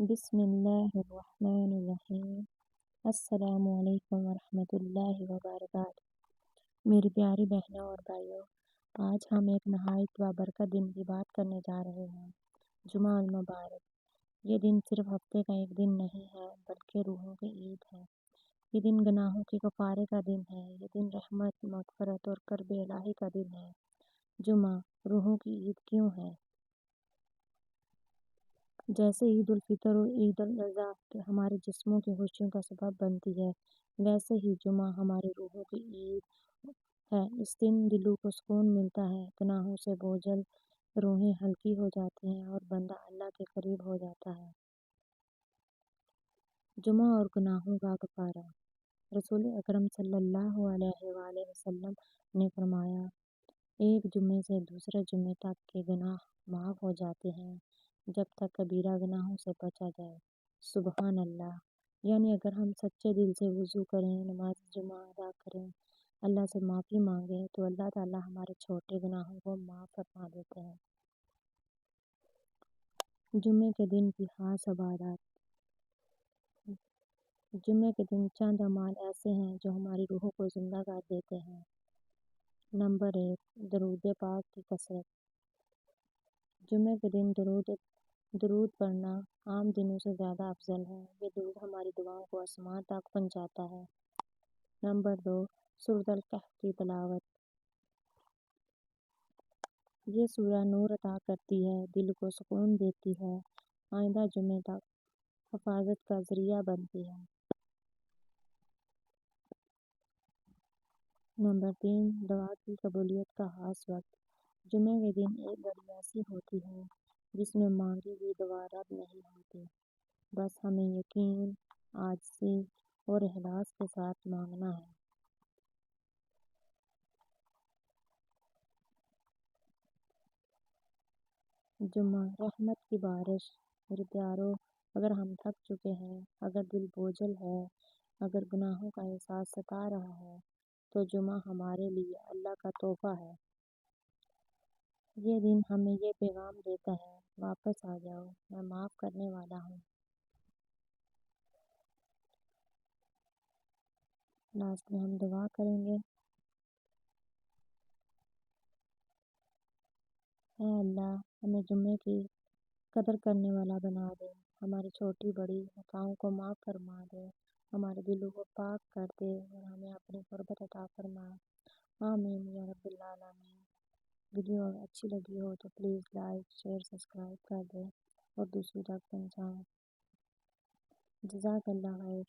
بسم اللہ الرحمن الرحیم۔ السلام علیکم ورحمۃ اللہ وبرکاتہ۔ میری پیاری بہنوں اور بھائیوں، آج ہم ایک نہایت بابرکت دن کی بات کرنے جا رہے ہیں، جمعہ المبارک۔ یہ دن صرف ہفتے کا ایک دن نہیں ہے بلکہ روحوں کی عید ہے۔ یہ دن گناہوں کے کفارے کا دن ہے۔ یہ دن رحمت، مغفرت اور قرب الہی کا دن ہے۔ جمعہ روحوں کی عید کیوں ہے؟ جیسے عید الفطر اور عید الاضحیٰ ہمارے جسموں کی خوشیوں کا سبب بنتی ہے، ویسے ہی جمعہ ہماری روحوں کی عید ہے۔ اس دن دلوں کو سکون ملتا ہے، گناہوں سے بوجھل روحیں ہلکی ہو جاتی ہیں اور بندہ اللہ کے قریب ہو جاتا ہے۔ جمعہ اور گناہوں کا کفارہ۔ رسول اکرم صلی اللہ علیہ وآلہ وسلم نے فرمایا، ایک جمعے سے دوسرے جمعے تک کے گناہ معاف ہو جاتے ہیں جب تک کبیرہ گناہوں سے بچا جائے۔ سبحان اللہ! یعنی اگر ہم سچے دل سے وضو کریں، نماز جمعہ ادا کریں، اللہ سے معافی مانگیں تو اللہ تعالیٰ ہمارے چھوٹے گناہوں کو معاف فرما دیتے ہیں۔ جمعے کے دن کی خاص عبادات۔ جمعے کے دن چند اعمال ایسے ہیں جو ہماری روحوں کو زندہ کر دیتے ہیں۔ نمبر 1، درود پاک کی کثرت۔ جمعے کے دن درود پڑھنا عام دنوں سے زیادہ افضل ہے۔ یہ درود ہماری دعاؤں کو آسمان تک پہنچاتا ہے۔ نمبر 2، سورۃ الکہف کی تلاوت۔ یہ سورہ نور عطا کرتی ہے، دل کو سکون دیتی ہے، آئندہ جمعے تک حفاظت کا ذریعہ بنتی ہے۔ نمبر 3، دعا کی قبولیت کا خاص وقت۔ جمعے کے دن ایک گھڑی ایسی ہوتی ہے جس میں مانگی ہوئی دعا رد نہیں ہوتی، بس ہمیں یقین، عاجزی اور اخلاص کے ساتھ مانگنا ہے۔ جمعہ رحمت کی بارش۔ میرے پیارو، اگر ہم تھک چکے ہیں، اگر دل بوجھل ہے، اگر گناہوں کا احساس ستا رہا ہے، تو جمعہ ہمارے لیے اللہ کا تحفہ ہے۔ یہ دن ہمیں یہ پیغام دیتا ہے، واپس آ جاؤ، میں معاف کرنے والا ہوں۔ لاسٹ میں ہم دعا کریں گے۔ اے اللہ، ہمیں جمعے کی قدر کرنے والا بنا دے، ہماری چھوٹی بڑی خطاؤں کو معاف فرما دے، ہمارے دلوں کو پاک کر دے اور ہمیں اپنی قربت عطا فرما۔ آمین یا رب العالمین۔ ویڈیو اچھی لگی ہو تو پلیز لائک، شیئر، سبسکرائب کر دیں اور دوسروں تک پہنچائیں۔ جزاک اللہ خیر۔